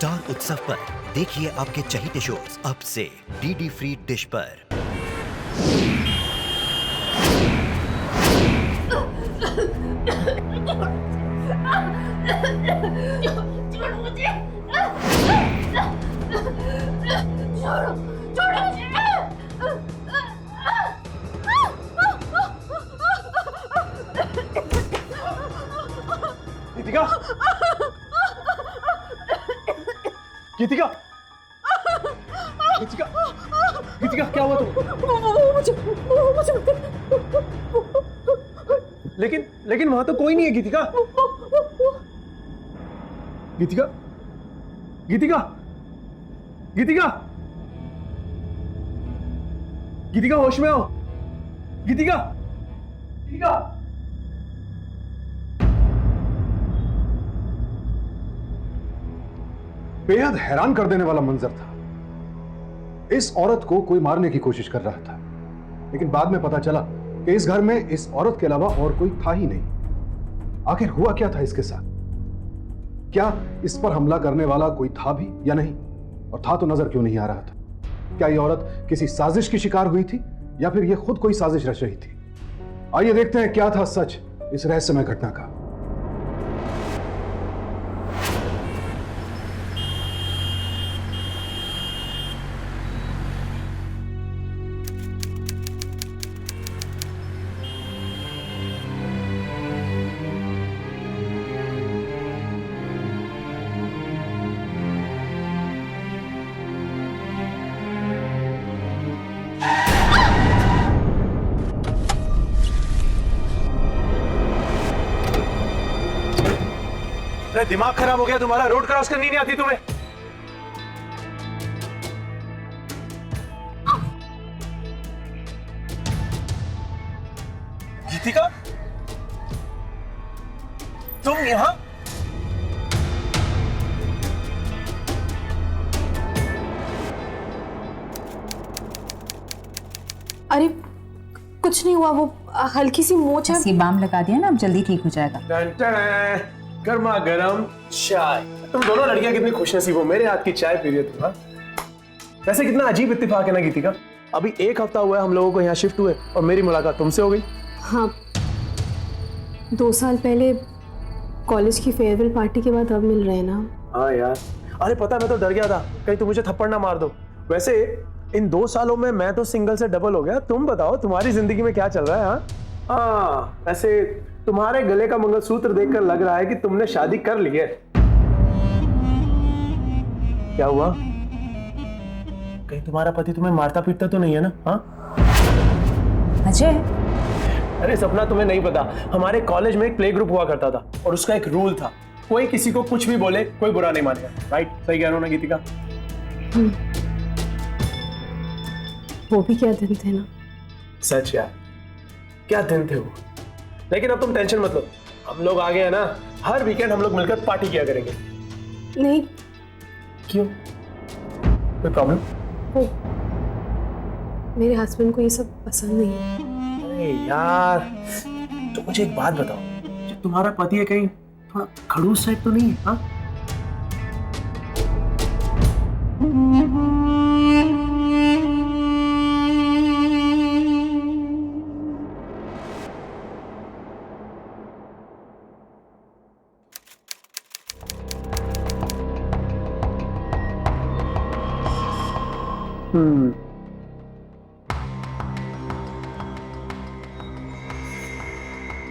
Star उत्सव पर देखिए आपके चहीते शोज अब से डीडी फ्री डिश पर। छोड़ो मुझे, छोड़ो छोड़ो मुझे। गीतिका, गीतिका, गीतिका, गीतिका क्या हुआ मुझे लेकिन लेकिन वहां तो कोई नहीं है गीतिका। गीतिका, गीतिका, गीतिका, गीतिका होश में आओ। गीतिका, गीतिका। बेहद हैरान कर देने वाला मंजर था। इस औरत को कोई मारने की कोशिश कर रहा था, लेकिन बाद में पता चला कि इस घर में इस औरत के अलावा और कोई था ही नहीं। आखिर हुआ क्या था इसके साथ? क्या इस पर हमला करने वाला कोई था भी या नहीं? और था तो नजर क्यों नहीं आ रहा था? क्या यह औरत किसी साजिश की शिकार हुई थी या फिर यह खुद कोई साजिश रच रही थी? आइए देखते हैं क्या था सच इस रहस्यमय घटना का। दिमाग खराब हो गया तुम्हारा? रोड क्रॉस करनी नहीं आती तुम्हें? गीतिका, तुम यहां? अरे कुछ नहीं हुआ, वो हल्की सी मोच है। इसकी बाम लगा दिया ना, अब जल्दी ठीक हो जाएगा। गर्मा गर्म चाय। तुम दोनों लड़कियां कितनी खुशनसीब हो, मेरे हाथ की चाय पी रही हो तुम। वैसे कितना अजीब इत्तेफाक है ना गीतिका, अभी एक हफ्ता हुआ है हम लोगों को यहाँ शिफ्ट हुए और मेरी मुलाकात तुमसे हो गई। हाँ, 2 साल पहले कॉलेज की फेयरवेल पार्टी के बाद अब मिल रहे हैं ना। हाँ यार, अरे पता मैं तो डर गया था कहीं तुम मुझे थप्पड़ ना मार दो। वैसे इन 2 सालों में मैं तो सिंगल से डबल हो गया। तुम बताओ तुम्हारी जिंदगी में क्या चल रहा है? हाँ, वैसे तुम्हारे गले का मंगलसूत्र देखकर लग रहा है कि तुमने शादी कर ली है। क्या हुआ? कहीं तुम्हारा पति तुम्हें मारता पीटता तो नहीं है ना? हाँ अजय, अरे सपना, तुम्हें नहीं पता, हमारे कॉलेज में एक प्ले ग्रुप हुआ करता था और उसका एक रूल था, कोई किसी को कुछ भी बोले कोई बुरा नहीं मानेगा। राइट? सही कह रहा हूं ना गीतिका? वो भी क्या दिन थे ना। सच यार, क्या दिन थे वो। लेकिन अब तुम टेंशन मत लो, हम लोग आ गए हैं ना, हर वीकेंड हम लोग मिलकर पार्टी किया करेंगे। नहीं। क्यों? कोई प्रॉब्लम? वो मेरे हस्बैंड को ये सब पसंद नहीं है। अरे यार, तो मुझे एक बात बताओ, जो तुम्हारा पति है कहीं थोड़ा खड़ूस टाइप तो नहीं है? हाँ?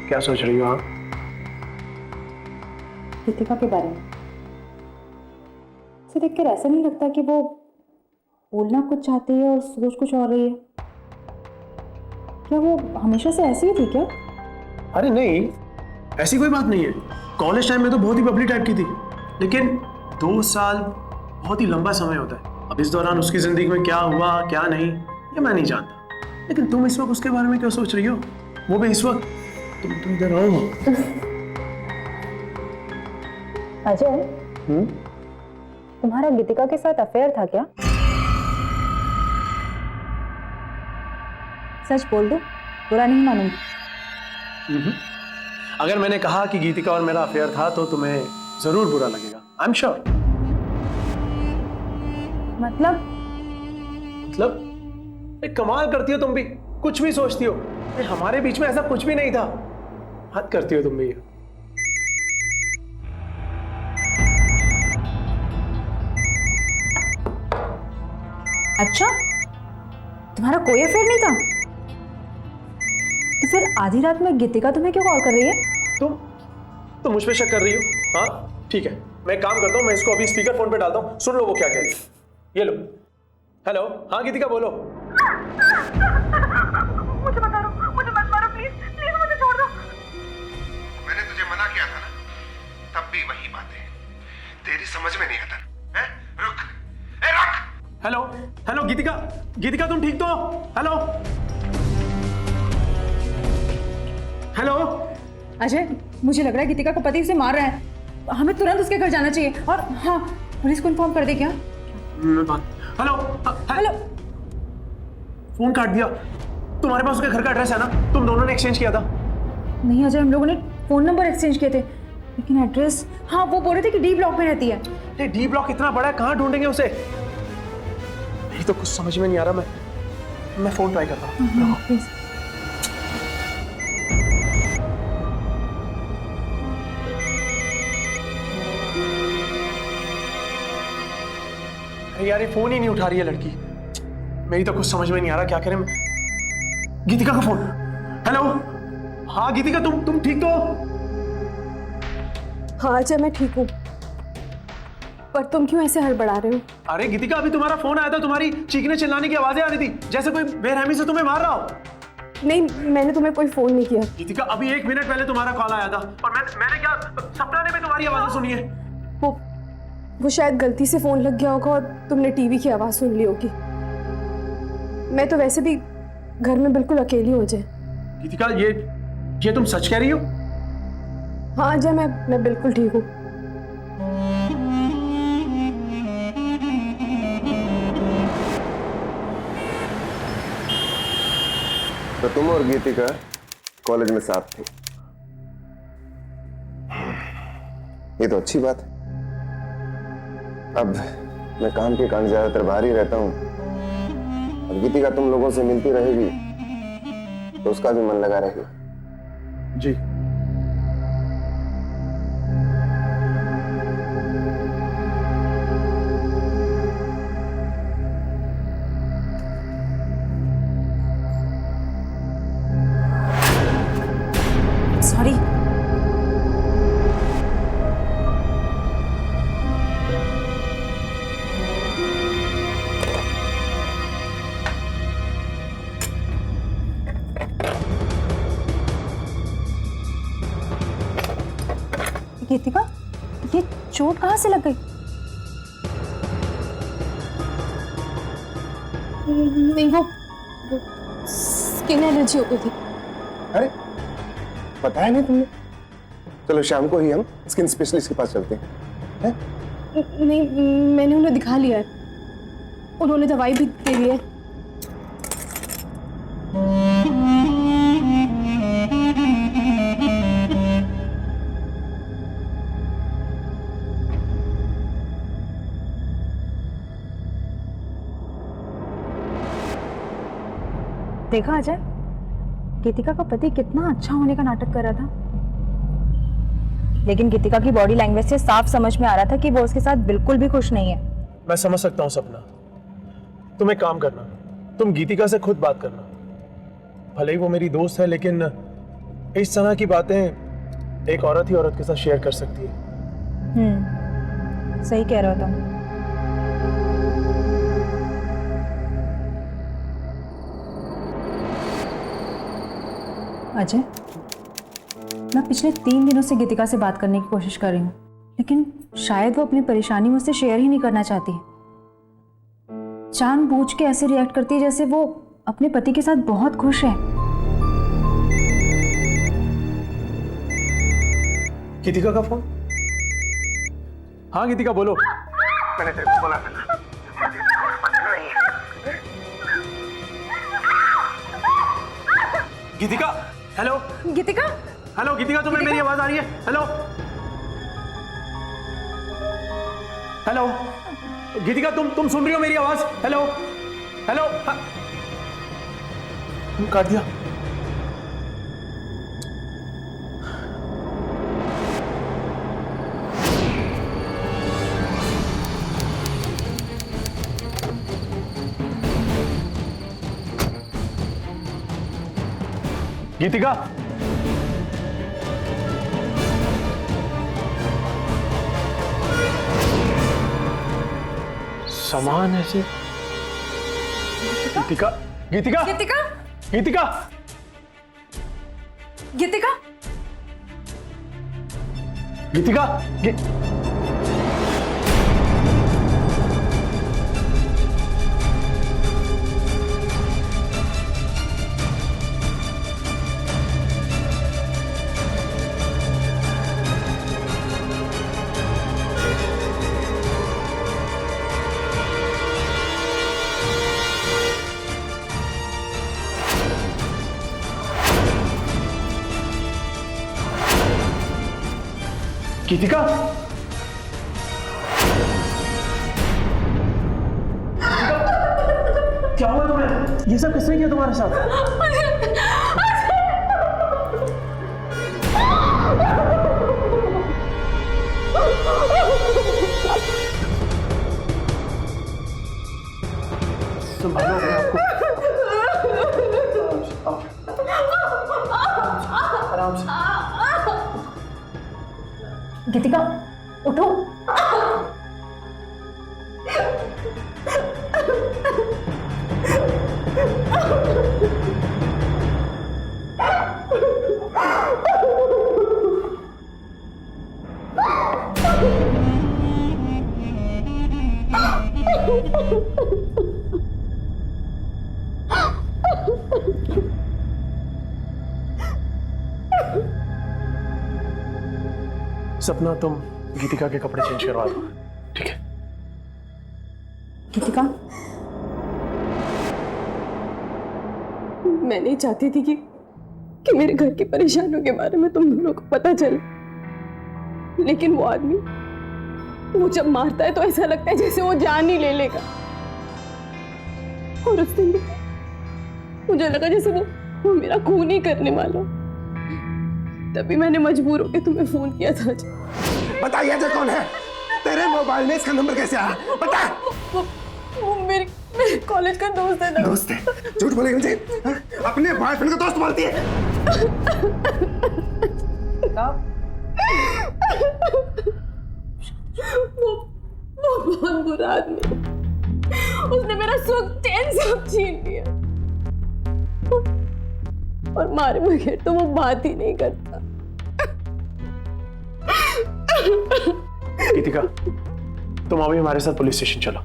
क्या सोच रही हो आप? गीतिका के बारे में उसे देखकर ऐसा नहीं लगता कि वो बोलना कुछ चाहती है और सोच कुछ और रही है? क्या वो हमेशा से ऐसी ही थी क्या? अरे नहीं, ऐसी कोई बात नहीं है। कॉलेज टाइम में तो बहुत ही बबली टाइप की थी, लेकिन 2 साल बहुत ही लंबा समय होता है। अब इस दौरान उसकी जिंदगी में क्या हुआ क्या नहीं ये मैं नहीं जानता, लेकिन तुम इस वक्त उसके बारे में क्यों सोच रही हो? वो भी इस वक्त। तुम इधर आओ। अजय, तुम्हारा गीतिका के साथ अफेयर था क्या? सच बोल दो, बुरा नहीं मानूंगी। अगर मैंने कहा कि गीतिका और मेरा अफेयर था तो तुम्हें जरूर बुरा लगेगा। I am sure. मतलब एक कमाल करती हो तुम भी, कुछ भी सोचती हो। हमारे बीच में ऐसा कुछ भी नहीं था। हद करती हो तुम भी। अच्छा, तुम्हारा कोई अफेयर नहीं था? तो फिर आधी रात में गीतिका तुम्हें क्यों कॉल कर रही है? तुम मुझ पे शक कर रही हो? हाँ ठीक है, मैं एक काम करता हूँ, मैं इसको अभी स्पीकर फोन पे डालता हूँ, सुन लो वो क्या कह रही है। ये लो। हेलो, हाँ गीतिका बोलो। मुझे मत मारो, मुझे मत मारो, प्लीज प्लीज मुझे छोड़ दो। मैंने तुझे मना किया था ना, तब भी वही बातें तेरी समझ में नहीं आता है? रुक, ए रुक। हेलो हेलो गीतिका, गीतिका तुम ठीक तो हो? Hello hello. अजय, मुझे लग रहा है गीतिका को पति उसे मार रहा है। हमें तुरंत उसके घर जाना चाहिए। और हाँ, पुलिस को इन्फॉर्म कर दे क्या? हेलो हेलो, फोन काट दिया। तुम्हारे पास उसके घर का एड्रेस है ना? तुम दोनों ने एक्सचेंज किया था। नहीं अजय, हम लोगों ने फोन नंबर एक्सचेंज किए थे, लेकिन एड्रेस, हाँ वो बोल रहे थे कि डी ब्लॉक में रहती है। ये डी ब्लॉक इतना बड़ा है, कहाँ ढूंढेंगे उसे? नहीं तो कुछ समझ में नहीं आ रहा। मैं फोन ट्राई करता हूँ। प्लीज। यार ये फोन ही नहीं उठा रही है लड़की। मेरी तो कुछ समझ में नहीं आ रहा क्या करें। गीतिका का फोन। हेलो, हाँ गीतिका तुम ठीक तो हो? हाँ अजय, मैं ठीक हूँ, पर तुम क्यों ऐसे हड़बड़ा रहे हो? अरे गीतिका, अभी तुम्हारा फोन आया था, तुम्हारी चीखने चिल्लाने की आवाजें आ रही थी, जैसे कोई बेरहमी से तुम्हें मार रहा हो। नहीं, मैंने तुम्हें कोई फोन नहीं किया। गीतिका, अभी 1 मिनट पहले तुम्हारा कॉल आया था और मैंने क्या सपना में तुम्हारी आवाजें सुनी है? वो शायद गलती से फोन लग गया होगा और तुमने टीवी की आवाज सुन ली होगी। मैं तो वैसे भी घर में बिल्कुल अकेली हो जाए। गीतिका, ये तुम सच कह रही हो? हाँ अजय, मैं बिल्कुल ठीक हूँ। तो तुम और गीतिका कॉलेज में साथ थे, ये तो अच्छी बात है। अब मैं काम के कारण ज्यादातर बाहर ही रहता हूँ, अब गीतिका तुम लोगों से मिलती रहेगी तो उसका भी मन लगा रहेगा। जी। सॉरी। गीतिका, ये चोट कहाँ से लग गई? नहीं, वो स्किन एलर्जी हो गई थी। अरे पता है नहीं तुमने? चलो शाम को ही हम स्किन स्पेशलिस्ट के पास चलते हैं। नहीं, मैंने उन्हें दिखा लिया है, उन्होंने दवाई भी दे दी है। देखा अजय, गीतिका का पति कितना अच्छा होने का नाटक कर रहा था, लेकिन गीतिका की बॉडी लैंग्वेज से साफ समझ में आ रहा था कि वो उसके साथ बिल्कुल भी खुश नहीं है। मैं समझ सकता हूँ सपना, तुम एक काम करना, तुम गीतिका से खुद बात करना। भले ही वो मेरी दोस्त है, लेकिन इस तरह की बातें एक औरत ही औरत के साथ शेयर कर सकती है। सही कह रहे हो तुम। अजय, मैं पिछले 3 दिनों से गीतिका से बात करने की कोशिश कर रही हूँ, लेकिन शायद वो अपनी परेशानी मुझसे शेयर ही नहीं करना चाहती। जानबूझ के ऐसे रिएक्ट करती है जैसे वो अपने पति के साथ बहुत खुश है। गीतिका का फोन। हाँ गीतिका बोलो। मैंने तेरे को बोला था ना, गीतिका, हेलो गीतिका, हेलो गीतिका, तुम्हें मेरी आवाज आ रही है? हेलो हेलो गीतिका, तुम सुन रही हो मेरी आवाज? Hello hello. काट दिया। गीतिका, सामान ऐसे। गीतिका गीतिका गीतिका गीतिका गीतिका गीतिका गीतिका क्या हुआ तुम्हें? ये सब किसने किया तुम्हारे साथ? संभालो अपने आप को। आराम से। गीतिका उठो। सपना, तुम गीतिका के कपड़े चेंज करवा दो, ठीक है? गीतिका, मैं नहीं चाहती थी कि मेरे घर की परेशानियों के बारे में तुम दोनों को पता चले, लेकिन वो आदमी, वो जब मारता है तो ऐसा लगता है जैसे वो जान ही ले लेगा। और उस दिन मुझे लगा जैसे वो मेरा खून ही करने वाला। तभी मैंने मजबूर होकर तुम्हें फोन किया था। बताइए जो कौन है? तेरे मोबाइल में इसका नंबर कैसे आया? बता। वो मेरे कॉलेज का दोस्त है ना। दोस्त है? झूठ बोलेगी मुझे? अपने बॉयफ्रेंड का दोस्त बोलती है? वो बहुत बुरा आदमी है। उसने मेरा सुख चैन सब छीन लिया, और मारे बगैर तो वो बात ही नहीं करता। गीतिका, तुम अभी हमारे साथ पुलिस स्टेशन चलो।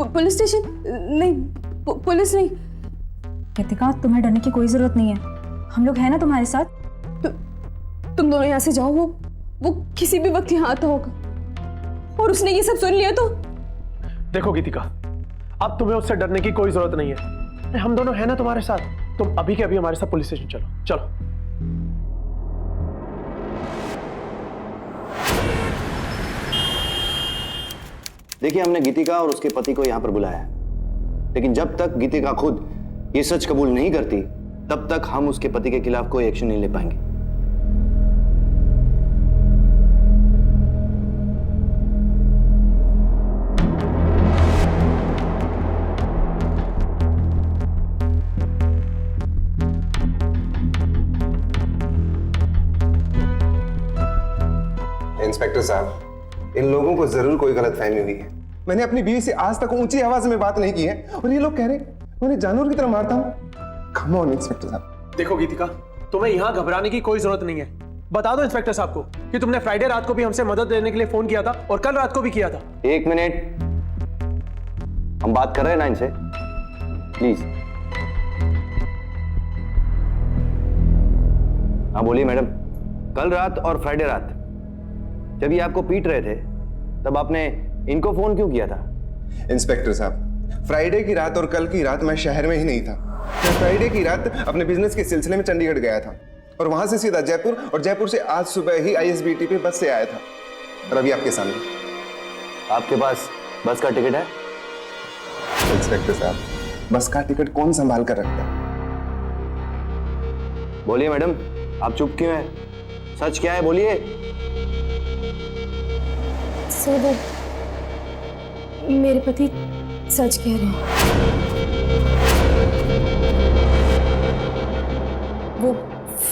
Police station? नहीं, पुलिस नहीं। गीतिका, तुम्हें डरने की कोई जरूरत नहीं है, हम लोग हैं ना तुम्हारे साथ। तुम दोनों यहाँ से जाओ, वो किसी भी वक्त यहाँ आता होगा, और उसने ये सब सुन लिया तो। देखो गीतिका, अब तुम्हें उससे डरने की कोई जरूरत नहीं है, हम दोनों हैं ना तुम्हारे साथ। तुम अभी के अभी हमारे साथ पुलिस स्टेशन चलो, चलो। देखिए, हमने गीतिका और उसके पति को यहां पर बुलाया है, लेकिन जब तक गीतिका खुद ये सच कबूल नहीं करती, तब तक हम उसके पति के खिलाफ कोई एक्शन नहीं ले पाएंगे। इंस्पेक्टर साहब, इन लोगों को जरूर कोई गलतफहमी हुई है। मैंने अपनी बीवी से आज तक ऊंची आवाज में बात नहीं की है, और ये लोग कह रहे हैं उन्हें जानवर की तरह मारता हूं। कम ऑन इंस्पेक्टर साहब। देखो गीतिका, तुम्हें यहाँ घबराने की कोई जरूरत नहीं है। बता दो इंस्पेक्टर साहब को कि तुमने फ्राइडे रात को भी हमसे मदद लेने के लिए फोन किया था, और कल रात को भी किया था। एक मिनट, हम बात कर रहे हैं ना इनसे, प्लीज। हाँ बोलिए मैडम। कल रात और फ्राइडे रात जब ये आपको पीट रहे थे, तब आपने इनको फोन क्यों किया था? इंस्पेक्टर साहब, फ्राइडे की रात और कल की रात मैं शहर में ही नहीं था। मैं फ्राइडे की रात अपने बिजनेस के सिलसिले में चंडीगढ़ गया था, और वहां से सीधा जयपुर, और जयपुर से आज सुबह ही ISBT पे बस से आया था, और अभी आपके सामने। आपके पास बस का टिकट है? इंस्पेक्टर साहब, बस का टिकट कौन संभाल कर रखता है? बोलिए मैडम, आप चुप क्यों हैं? सच क्या है, बोलिए। सर वो मेरे पति सच कह रहे हैं। वो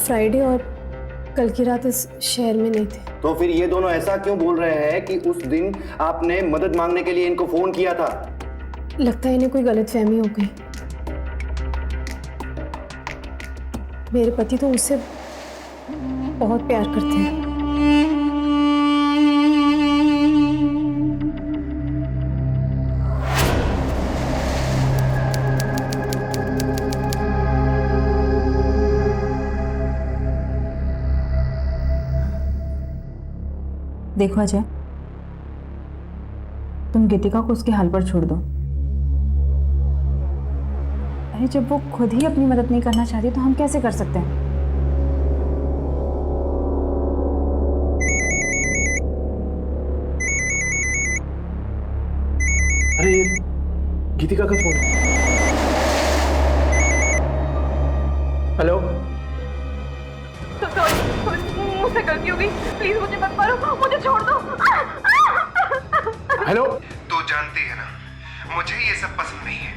फ्राइडे और कल की रात इस शहर में नहीं थे। तो फिर ये दोनों ऐसा क्यों बोल रहे हैं कि उस दिन आपने मदद मांगने के लिए इनको फोन किया था? लगता है इन्हें कोई गलतफहमी हो गई। मेरे पति तो मुझसे बहुत प्यार करते हैं। देखो अजय, तुम गीतिका को उसके हाल पर छोड़ दो। अरे जब वो खुद ही अपनी मदद नहीं करना चाहती तो हम कैसे कर सकते हैं? अरे ये गीतिका का फोन। हेलो। मुझसे गलती हो गई, प्लीज मुझे मत मारो, मुझे छोड़ दो। हेलो। तू जानती है ना, मुझे ये सब पसंद नहीं है।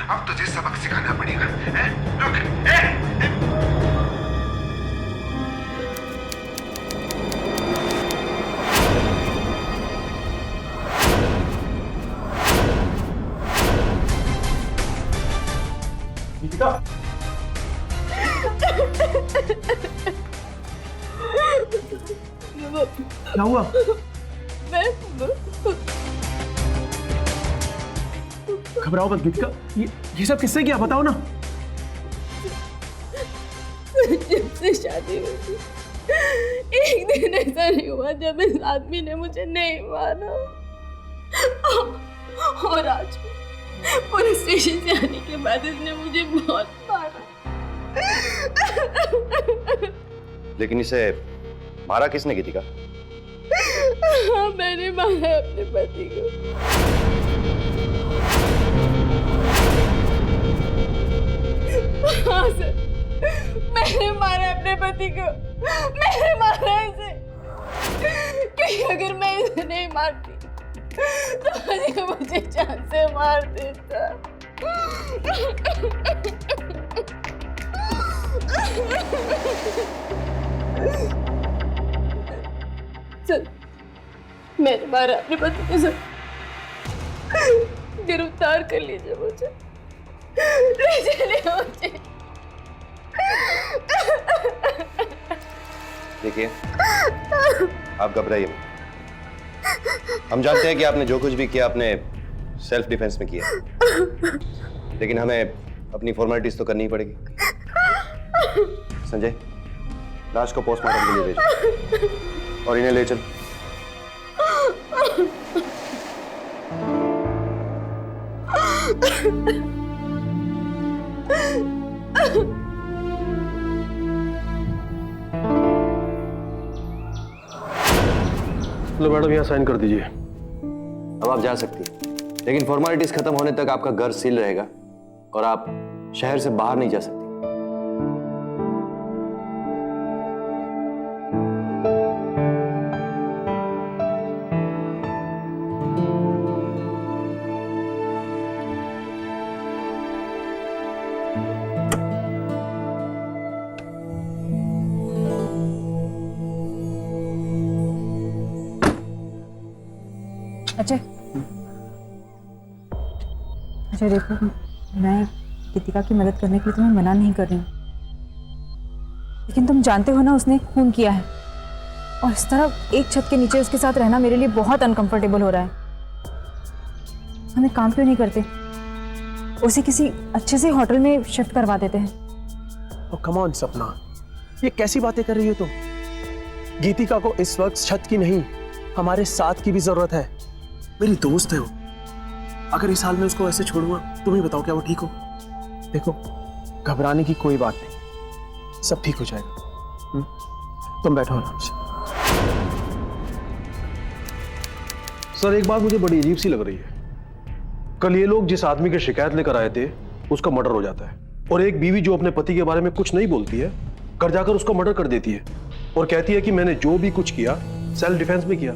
अब तुझे सबक सिखाना पड़ेगा। रुक। गीतिका। क्या हुआ? घबराओ मत गीतिका, ये सब किससे किया बताओ ना। जब से शादी हुई थी, एक दिन ऐसा नहीं हुआ जब इस आदमी ने मुझे नहीं माना। और आज पुलिस स्टेशन से आने के बाद इसने मुझे बहुत मारा। लेकिन इसे मारा किसने गीतिका? हाँ, मैंने मारा अपने पति को। हाँ सर, मैंने मारा अपने पति को। मैंने मारा इसे, क्योंकि अगर मैं इसे नहीं मारती तो अजय मुझे जान से मार देता। सर, मैंने मारा अपने पति को। सर, गिरफ्तार कर लीजिए मुझे, ले चलिए मुझे। देखिए, आप घबराइए मत। हम जानते हैं कि आपने जो कुछ भी किया आपने सेल्फ डिफेंस में किया, लेकिन हमें अपनी फॉर्मेलिटीज तो करनी ही पड़ेगी। संजय, लाश को पोस्टमार्टम के लिए भेजो और इन्हें ले चल। लो मैडम, यहाँ साइन कर दीजिए। अब आप जा सकती हैं, लेकिन फॉर्मेलिटीज खत्म होने तक आपका घर सील रहेगा और आप शहर से बाहर नहीं जा सकती। अच्छा देखो, मैं गीतिका की मदद करने के लिए तुम्हें मना नहीं कर रही हूँ, लेकिन तुम जानते हो ना उसने खून किया है और इस तरह एक छत के नीचे उसके साथ रहना मेरे लिए बहुत अनकंफर्टेबल हो रहा है। हम एक काम क्यों नहीं करते, उसे किसी अच्छे से होटल में शिफ्ट करवा देते हैं। Oh, come on, सपना, ये कैसी बातें कर रही हो तुम? गीतिका को इस वक्त छत की नहीं, हमारे साथ की भी जरूरत है। मेरी दोस्त है वो। अगर इस हाल में उसको ऐसे छोड़ूंगा, तुम ही बताओ क्या वो ठीक हो? देखो, घबराने की कोई बात नहीं, सब ठीक हो जाएगा। तुम बैठो आराम से। सर एक बात मुझे बड़ी अजीब सी लग रही है। कल ये लोग जिस आदमी की शिकायत लेकर आए थे उसका मर्डर हो जाता है, और एक बीवी जो अपने पति के बारे में कुछ नहीं बोलती है घर जाकर उसका मर्डर कर देती है और कहती है कि मैंने जो भी कुछ किया सेल्फ डिफेंस में किया।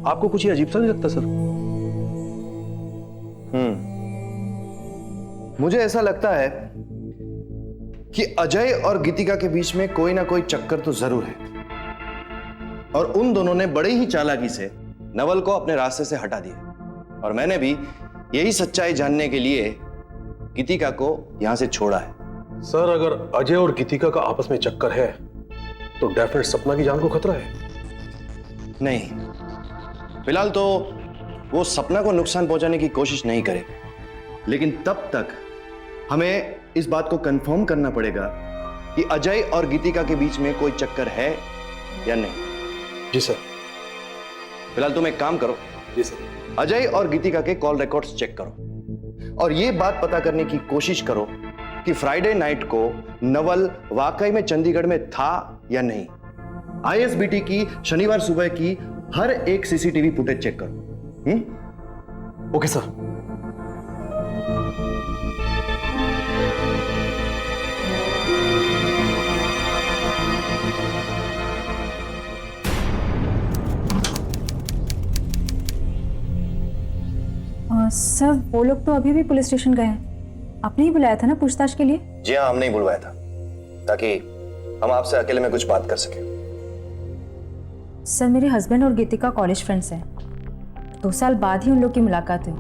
आपको कुछ ये अजीब सा नहीं लगता सर? मुझे ऐसा लगता है कि अजय और गीतिका के बीच में कोई ना कोई चक्कर तो जरूर है, और उन दोनों ने बड़ी ही चालाकी से नवल को अपने रास्ते से हटा दिया, और मैंने भी यही सच्चाई जानने के लिए गीतिका को यहां से छोड़ा है। सर अगर अजय और गीतिका का आपस में चक्कर है तो डेफिनेट सपना की जान को खतरा है। नहीं, फिलहाल तो वो सपना को नुकसान पहुंचाने की कोशिश नहीं करेगा, लेकिन तब तक हमें इस बात को कंफर्म करना पड़ेगा कि अजय और गीतिका के बीच में कोई चक्कर है या नहीं। जी सर। फिलहाल तुम एक काम करो, जी सर। अजय और गीतिका के कॉल रिकॉर्ड्स चेक करो और ये बात पता करने की कोशिश करो कि फ्राइडे नाइट को नवल वाकई में चंडीगढ़ में था या नहीं। आईएसबीटी की शनिवार सुबह की हर एक सीसीटीवी फुटेज चेक करो। Okay sir. सर वो लोग तो अभी भी पुलिस स्टेशन गए हैं। आपने ही बुलाया था ना पूछताछ के लिए? जी हाँ, हमने ही बुलवाया था ताकि हम आपसे अकेले में कुछ बात कर सकें। सर मेरे हस्बैंड और गीतिका कॉलेज फ्रेंड्स हैं। 2 साल बाद ही उन लोग की मुलाकात हुई,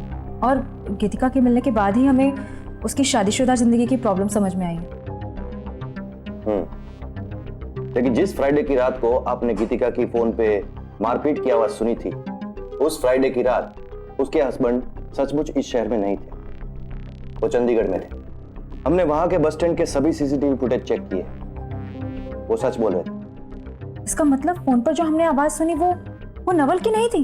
और गीतिका के मिलने के बाद ही हमें उसकी शादीशुदा जिंदगी की प्रॉब्लम समझ में आई। लेकिन जिस फ्राइडे की रात को आपने गीतिका की फोन पे मारपीट की आवाज सुनी थी, उस फ्राइडे की रात उसके हस्बैंड सचमुच इस शहर में नहीं थे, वो चंडीगढ़ में थे। हमने वहां के बस स्टैंड के सभी सीसीटीवी फुटेज चेक किए, वो सच बोल रहे थे। इसका मतलब फोन पर जो हमने आवाज सुनी वो नवल की नहीं थी?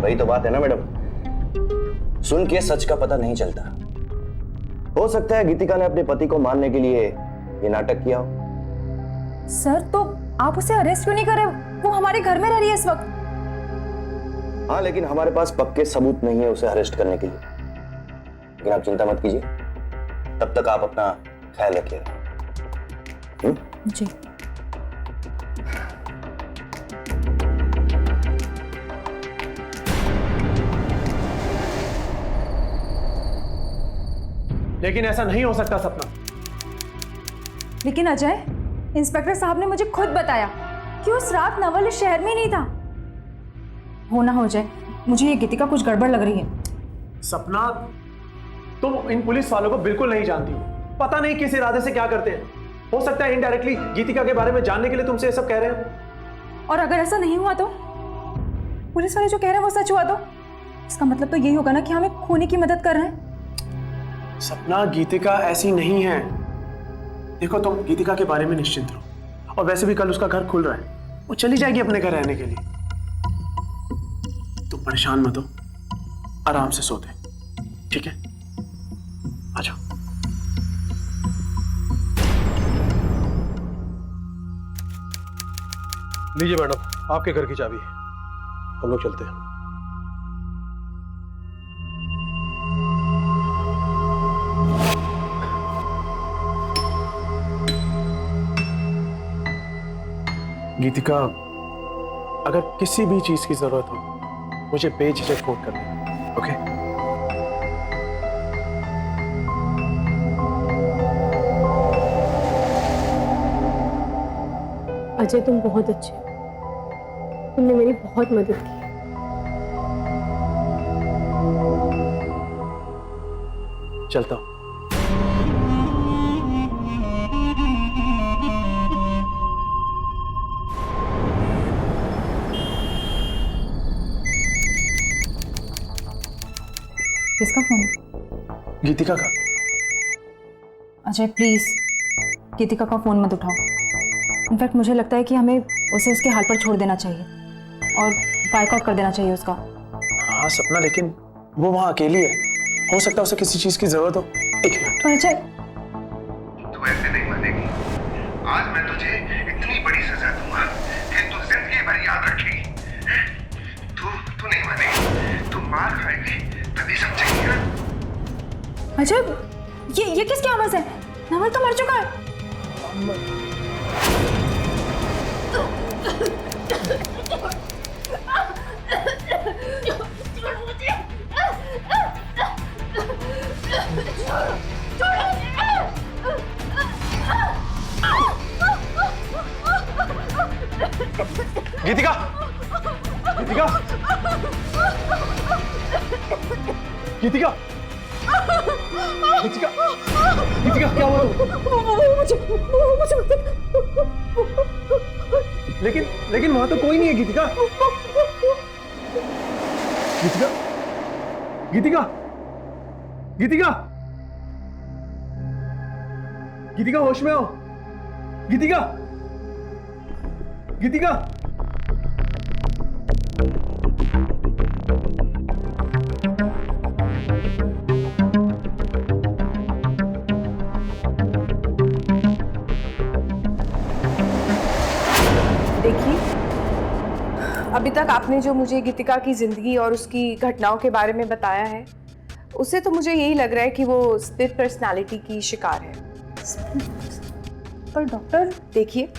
वही तो बात है ना मैडम, सुन के सच का पता नहीं चलता। हो सकता है गीतिका ने अपने पति को मारने के लिए ये नाटक किया हो। सर तो आप उसे अरेस्ट क्यों नहीं करे? वो हमारे घर में रह रही है इस वक्त। हाँ, लेकिन हमारे पास पक्के सबूत नहीं है उसे अरेस्ट करने के लिए। लेकिन आप चिंता मत कीजिए, तब तक आप अपना ख्याल रखिएगा। जी। लेकिन ऐसा नहीं हो सकता सपना। लेकिन अजय, इंस्पेक्टर साहब ने मुझे खुद बताया कि उस रात नवल इस शहर में नहीं था। हो ना हो जाए, मुझे ये गीतिका कुछ गड़बड़ लग रही है। सपना, तुम इन पुलिस वालों को बिल्कुल नहीं जानती हो। पता नहीं किस इरादे से क्या करते हैं। हो सकता है इनडायरेक्टली गीतिका के बारे में जानने के लिए तुमसे ये सब कह रहे हैं। और अगर ऐसा नहीं हुआ तो? पुलिस वाले जो कह रहे हैं वो सच हुआ तो? इसका मतलब तो यही होगा ना कि हमें खोने की मदद कर रहे हैं। सपना, गीतिका ऐसी नहीं है। देखो, तुम गीतिका के बारे में निश्चिंत रहो, और वैसे भी कल उसका घर खुल रहा है, वो चली जाएगी अपने घर रहने के लिए। तुम परेशान मत हो, आराम से सोते, ठीक है? आ जाओ। लीजिए मैडम, आपके घर की चाबी। हम लोग चलते हैं। गीतिका, अगर किसी भी चीज की जरूरत हो मुझे बेझिझक फोन कर देना, ओके? अजय, तुम बहुत अच्छे हो। तुमने मेरी बहुत मदद की। चलता हूं। किसका फोन? गीतिका का। अजय प्लीज, गीतिका का फोन मत उठाओ। इनफैक्ट मुझे लगता है कि हमें उसे उसके हाल पर छोड़ देना चाहिए और बाइकआउट कर देना चाहिए उसका। हाँ सपना, लेकिन वो वहां अकेली है। हो सकता है उसे किसी चीज की जरूरत हो। एक मिनट। पर अजय, तू ऐसे नहीं मानेगी। आज मैं तुझे इतनी बड़ी सजा दूंगा कि तू जिंदगी भर याद रखेगी। तू तू नहीं मानेगी, तू मार खाएगी तभी समझेगी ना। अजय, ये किसकी आवाज है? नवल तो मर चुका है। गीतिका, गीतिका, गीतिका, गीतिका, गीतिका, क्या हुआ? लेकिन वहां तो कोई नहीं है गीतिका। गीतिका, गीतिका, गीतिका, गीतिका, होश में आओ। गीतिका, गीतिका। देखिए, अभी तक आपने जो मुझे गीतिका की जिंदगी और उसकी घटनाओं के बारे में बताया है, उससे तो मुझे यही लग रहा है कि वो स्प्लिट पर्सनालिटी की शिकार है। पर डॉक्टर, देखिए,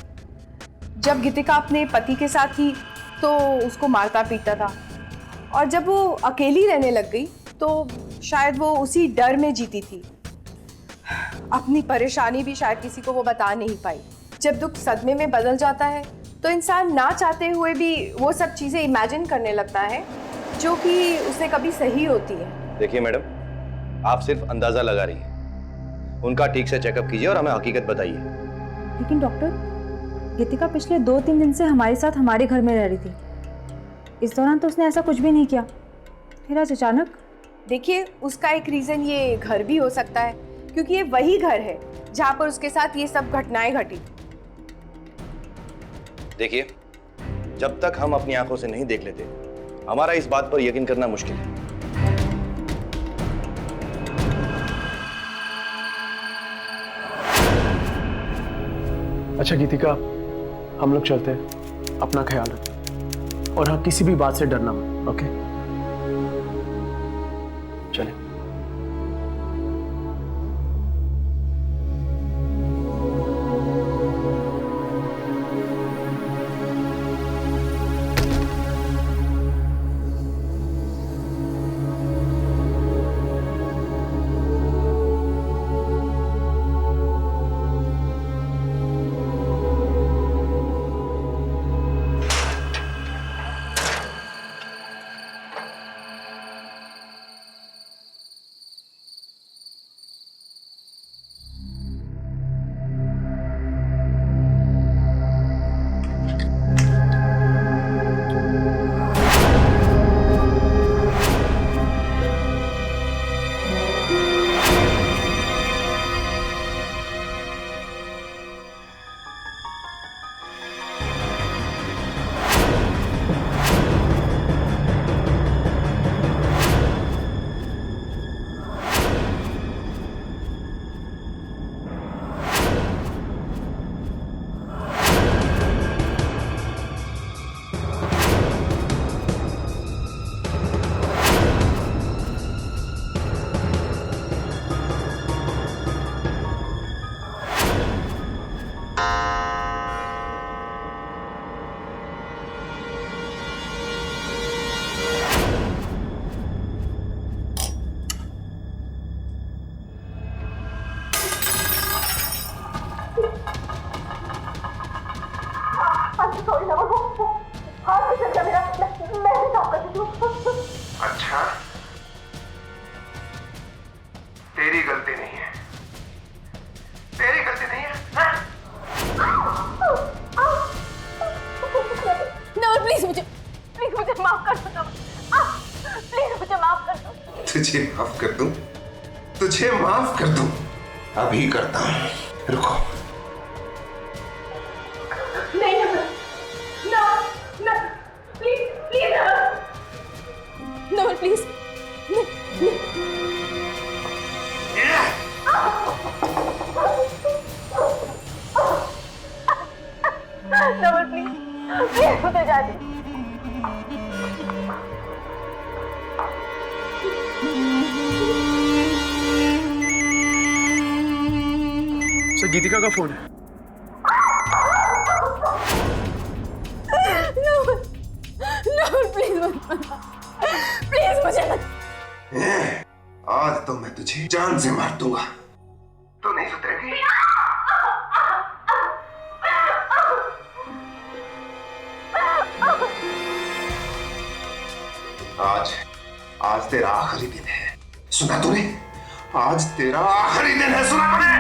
जब गीतिका अपने पति के साथ थी तो उसको मारता पीटता था, और जब वो अकेली रहने लग गई तो शायद वो उसी डर में जीती थी। अपनी परेशानी भी शायद किसी को वो बता नहीं पाई। जब दुख सदमे में बदल जाता है तो इंसान ना चाहते हुए भी वो सब चीजें इमेजिन करने लगता है जो कि उससे कभी सही होती है। देखिए मैडम, आप सिर्फ अंदाजा लगा रही हैं। उनका ठीक से चेकअप कीजिए और हमें हकीकत बताइए। लेकिन डॉक्टर, गीतिका पिछले 2-3 दिन से हमारे साथ हमारे घर में रह रही थी। इस दौरान तो उसने ऐसा कुछ भी नहीं किया, फिर आज अचानक। देखिए, उसका एक रीजन ये घर भी हो सकता है, क्योंकि ये वही घर है जहाँ पर उसके साथ ये सब घटनाएं घटी। देखिए, जब तक हम अपनी आंखों से नहीं देख लेते, हमारा इस बात पर यकीन करना मुश्किल है। अच्छा गीतिका, हम लोग चलते हैं। अपना ख्याल रखें और हाँ, किसी भी बात से डरना मत। ओके, चलें। अच्छा, तेरी गलती नहीं है, तेरी गलती नहीं है। नवल, प्लीज मुझे माफ कर दो। प्लीज मुझे माफ कर दो। तुझे माफ कर दूं? तुझे माफ कर दूं? अभी करता हूं, रुको। नहीं नवल, प्लीज। नवल, प्लीज मुझे जाने। गीतिका का फोन है। प्लीज प्लीज मुझे मत। आज तो मैं तुझे जान से मार दूंगा। तू नहीं सुधरेगी। आज तेरा आखिरी दिन है, सुना तूने? आज तेरा आखिरी दिन है, सुना तूने?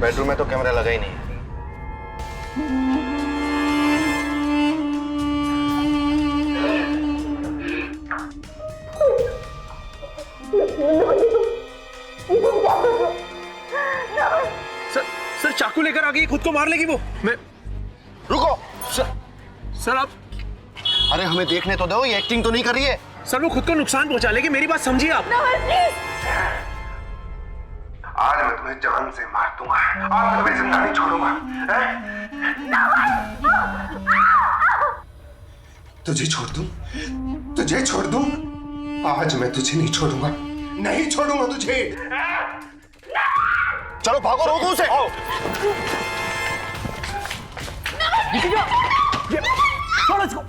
बेडरूम में तो कैमरा लगा ही नहीं। सर चाकू लेकर आ गई, खुद को मार लेगी वो। मैं रुको सर आप। अरे हमें देखने तो दो, ये एक्टिंग तो नहीं कर रही है। सर वो खुद को नुकसान पहुंचा लेगी, मेरी बात समझिए आप। आज मैं तुम्हें जान से मार दूंगा। आज मैं तुम्हें जिंदा नहीं छोड़ूंगा। तुझे छोड़ दूं? तुझे छोड़ दूं? आज मैं तुझे नहीं छोड़ूंगा, नहीं छोड़ूंगा तुझे। चलो भागो, रोको उसे। छोड़ो इसको,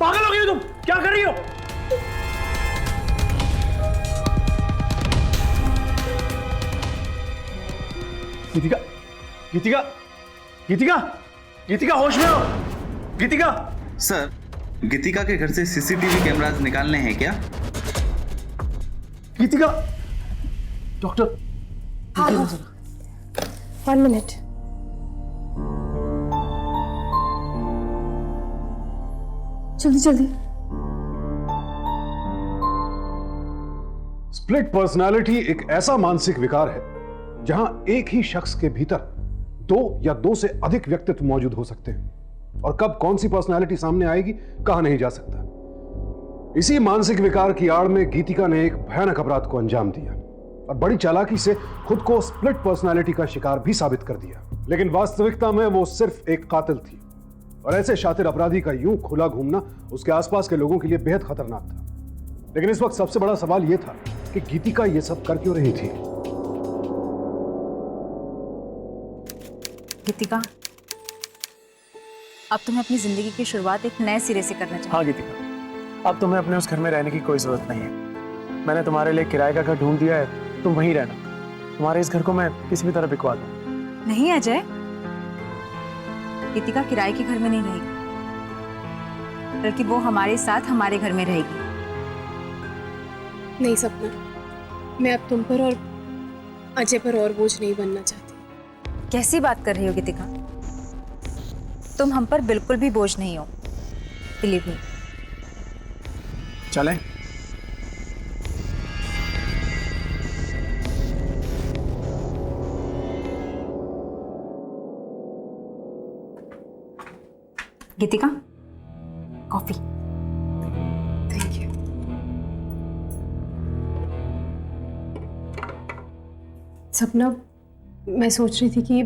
पागल हो गई हो तुम, क्या कर रही हो? गीतिका, गीतिका, गीतिका, गीतिका होश में हो? गीतिका। सर, गीतिका के घर से सीसीटीवी कैमरास निकालने हैं क्या? गीतिका, डॉक्टर। हाँ, 1 मिनट। जल्दी जल्दी। स्प्लिट पर्सनालिटी एक ऐसा मानसिक विकार है जहां एक ही शख्स के भीतर 2 या 2 से अधिक व्यक्तित्व मौजूद हो सकते हैं और कब कौन सी पर्सनालिटी सामने आएगी कहा नहीं जा सकता। इसी मानसिक विकार की आड़ में गीतिका ने एक भयानक अपराध को अंजाम दिया और बड़ी चालाकी से खुद को स्प्लिट पर्सनालिटी का शिकार भी साबित कर दिया। लेकिन वास्तविकता में वो सिर्फ एक कातिल थी और ऐसे शातिर अपराधी का यूं खुला घूमना उसके आसपास के लोगों के लिए बेहद खतरनाक था। लेकिन इस वक्त सबसे बड़ा सवाल यह था कि गीतिका ये सब कर क्यों रही थी। गीतिका, अब तुम्हें अपनी जिंदगी की शुरुआत एक नए सिरे से करना चाहिए। हाँ गीतिका, अब तुम्हें अपने उस घर में रहने की कोई जरूरत नहीं है। मैंने तुम्हारे लिए किराए का घर ढूंढ दिया है, तुम वहीं रहना। तुम्हारे इस घर को मैं किसी भी तरह बिकवा दूं। नहीं अजय, गीतिका किराए के घर में नहीं रहेगी, बल्कि वो हमारे साथ हमारे घर में रहेगी। नहीं सपना, मैं अब तुम पर और अजय पर और बोझ नहीं बनना चाहती। कैसी बात कर रही हो गीतिका? तुम हम पर बिल्कुल भी बोझ नहीं हो, बिलीव मी। चलें? गीतिका, कॉफी। Thank you. सपना, मैं सोच रही थी कि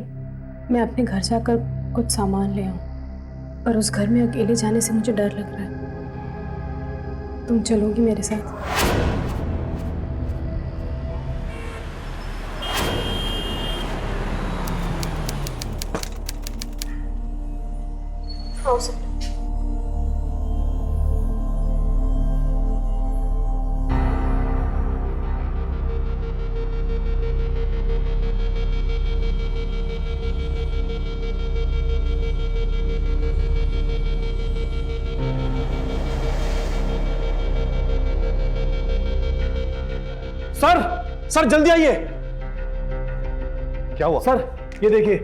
मैं अपने घर जाकर कुछ सामान ले आऊं, पर उस घर में अकेले जाने से मुझे डर लग रहा है। तुम चलोगी मेरे साथ? आओ सपना। सर जल्दी आइए। क्या हुआ? सर ये देखिए,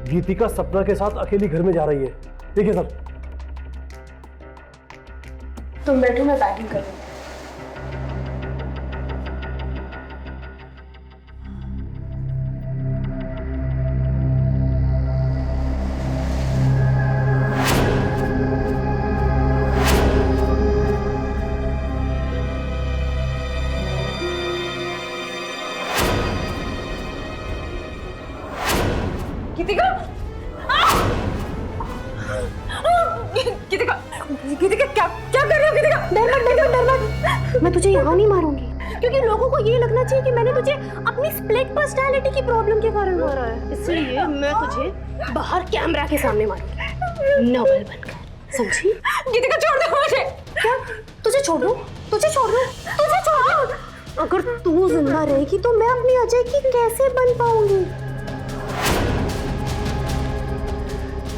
गीतिका सपना के साथ अकेली घर में जा रही है। देखिए सर। तुम बैठो, मैं पैकिंग कर लूँ। गीतिका, गीतिका, गीतिका क्या क्या कर रही हो? गीतिका, डर मत, मैं तुझे यहाँ नहीं मारूंगी। क्योंकि लोगों को ये लगना चाहिए कि मैंने तुझे अपनी स्प्लिट पर्सनैलिटी की प्रॉब्लम के कारण मारा है। इसलिए मैं तुझे बाहर कैमरा के सामने मारूंगी, नवल बनकर, समझी? गीतिका छोड़ दो मुझे। क्या? तुझे छोड़ दूं? तुझे छोड़ दूं? तुझे छोड़ दूं? अगर तू जिंदा रहेगी तो मैं अपनी अजय की कैसे बन पाऊंगी?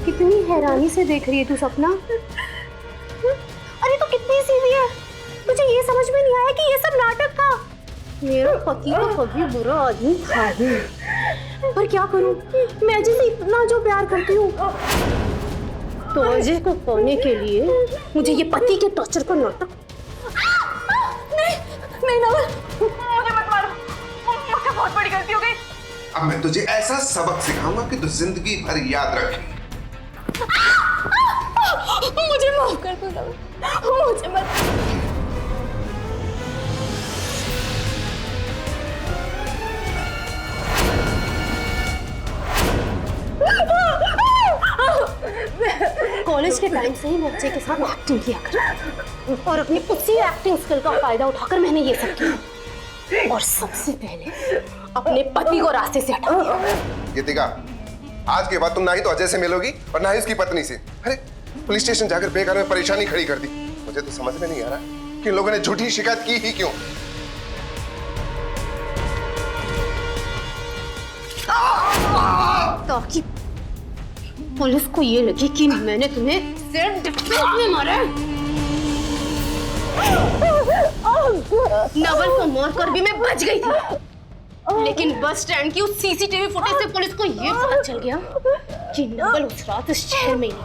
कितनी हैरानी से देख रही है तू सपना। अरे तू कितनी सीधी है, तुझे ये समझ में नहीं आया कि ये सब नाटक था। मेरा पति तो कभी बुरा आदमी था ही, पर क्या करूं, मैं अजय से इतना जो प्यार करती हूँ, तो अजय को पाने के लिए मुझे ये पति के टॉर्चर का नाटक। नहीं नवल, मुझे मत मारो, मुझसे बहुत बड़ी गलती हो गई। अब मैं तुझे ऐसा सबक सिखाऊंगा कि तू जिंदगी भर याद रखेगी। मुझे माफ कर दो नवल, मुझे मत। कॉलेज के टाइम से ही मैं अजय के साथ एक्टिंग किया कर, और अपनी उसी एक्टिंग स्किल का फायदा उठाकर मैंने ये सब किया, और सबसे पहले अपने पति को रास्ते से हटा दिया। गीतिका, आज के बाद तुम ना ही तो अजय से मिलोगी और ना ही उसकी पत्नी से। अरे पुलिस स्टेशन जाकर बेकार में परेशानी खड़ी कर दी। मुझे तो समझ में नहीं आ रहा कि इन लोगों ने झूठी शिकायत की ही क्यों। ताकि पुलिस को ये लगे कि मैंने तुम्हें सिर्फ डिफेंस में मारा है। नवल को मारकर भी मैं बच गई थी, लेकिन बस स्टैंड की उस सीसीटीवी फुटेज से पुलिस को ये पता चल गया कि नवल उस रात इस शहर में ही नहीं।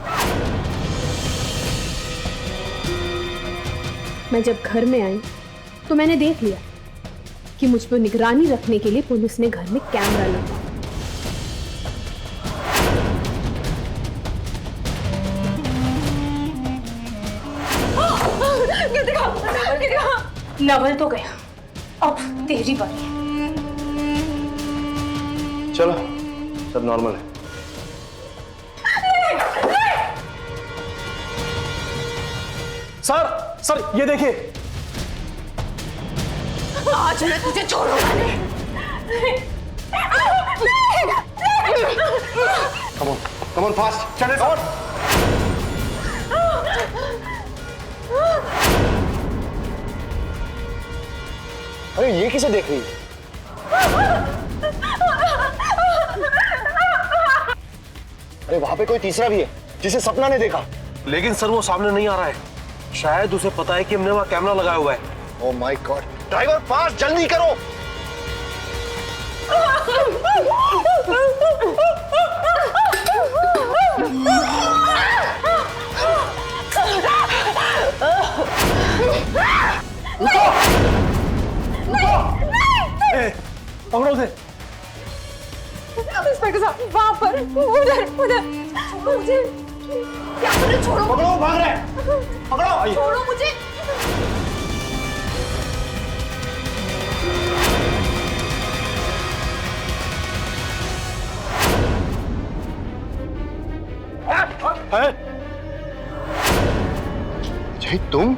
मैं जब घर में आई तो मैंने देख लिया कि मुझ पर निगरानी रखने के लिए पुलिस ने घर में कैमरा लगाया। नवल तो गया, अब तेरी बारी है। चलो, सब नॉर्मल है। सर ये देखिए। आज मैं तुझे छोड़ूंगा नहीं। कम ऑन फास्ट, चले सर। अरे ये किसे देख रही है? अरे वहां पे कोई तीसरा भी है जिसे सपना ने देखा। लेकिन सर वो सामने नहीं आ रहा है, शायद उसे पता है कि हमने वहां कैमरा लगाया हुआ है। Oh my God, driver fast, जल्दी करो। पकड़ो उसे। इंस्पेक्टर साहब, वहां पर, उधर उधर मुझे क्या करो, छोड़ो। पकड़ो, भाग रहे हैं। पकड़ो, छोड़ो मुझे। अजय तुम?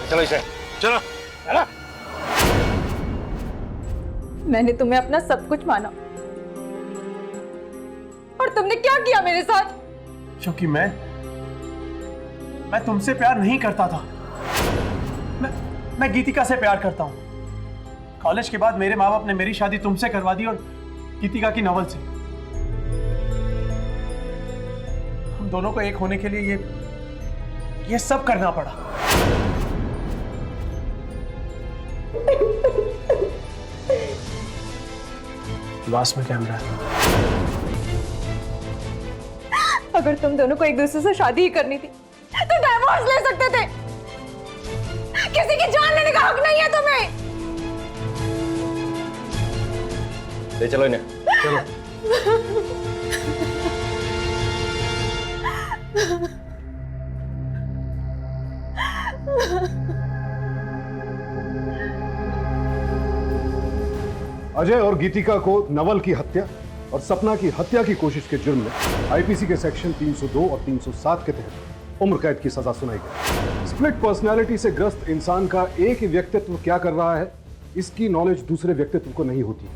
चलो इसे, चलो। मैंने तुम्हें अपना सब कुछ माना, और तुमने क्या किया मेरे साथ? क्योंकि मैं तुमसे प्यार नहीं करता था। मैं गीतिका से प्यार करता हूँ। कॉलेज के बाद मेरे माँ बाप ने मेरी शादी तुमसे करवा दी और गीतिका की नवल से। हम दोनों को एक होने के लिए ये सब करना पड़ा। लास्ट में कैमरा है। अगर तुम दोनों को एक दूसरे से शादी ही करनी थी तो डाइवोर्स ले सकते थे। किसी की जान लेने का हक नहीं है तुम्हें। ले चलो इन्हें, चलो। अजय और गीतिका को नवल की हत्या और सपना की हत्या की कोशिश के जुर्म में आईपीसी के सेक्शन 302 और 307 के तहत उम्र कैद की सजा सुनाई गई। स्प्लिट पर्सनैलिटी से ग्रस्त इंसान का एक ही व्यक्तित्व क्या कर रहा है, इसकी नॉलेज दूसरे व्यक्तित्व को नहीं होती।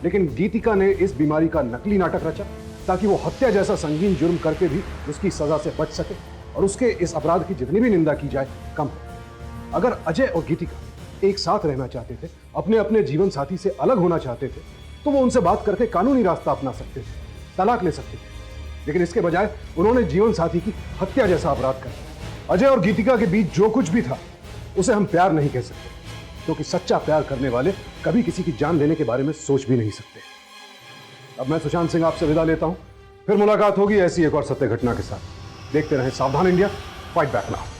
लेकिन गीतिका ने इस बीमारी का नकली नाटक रचा ताकि वो हत्या जैसा संगीन जुर्म करके भी उसकी सजा से बच सके और उसके इस अपराध की जितनी भी निंदा की जाए कम हो। अगर अजय और गीतिका एक साथ रहना चाहते थे, अपने अपने जीवन साथी से अलग होना चाहते थे, तो वो उनसे बात करके कानूनी रास्ता अपना सकते थे, तलाक ले सकते थे। लेकिन इसके बजाय उन्होंने जीवन साथी की हत्या जैसा अपराध कर दिया। अजय और गीतिका के बीच जो कुछ भी था उसे हम प्यार नहीं कह सकते, क्योंकि सच्चा प्यार करने वाले कभी किसी की जान लेने के बारे में सोच भी नहीं सकते। अब मैं सुशांत सिंह आपसे विदा लेता हूं, फिर मुलाकात होगी ऐसी एक और सत्य घटना के साथ। देखते रहें सावधान इंडिया, फाइट बैक नाउ।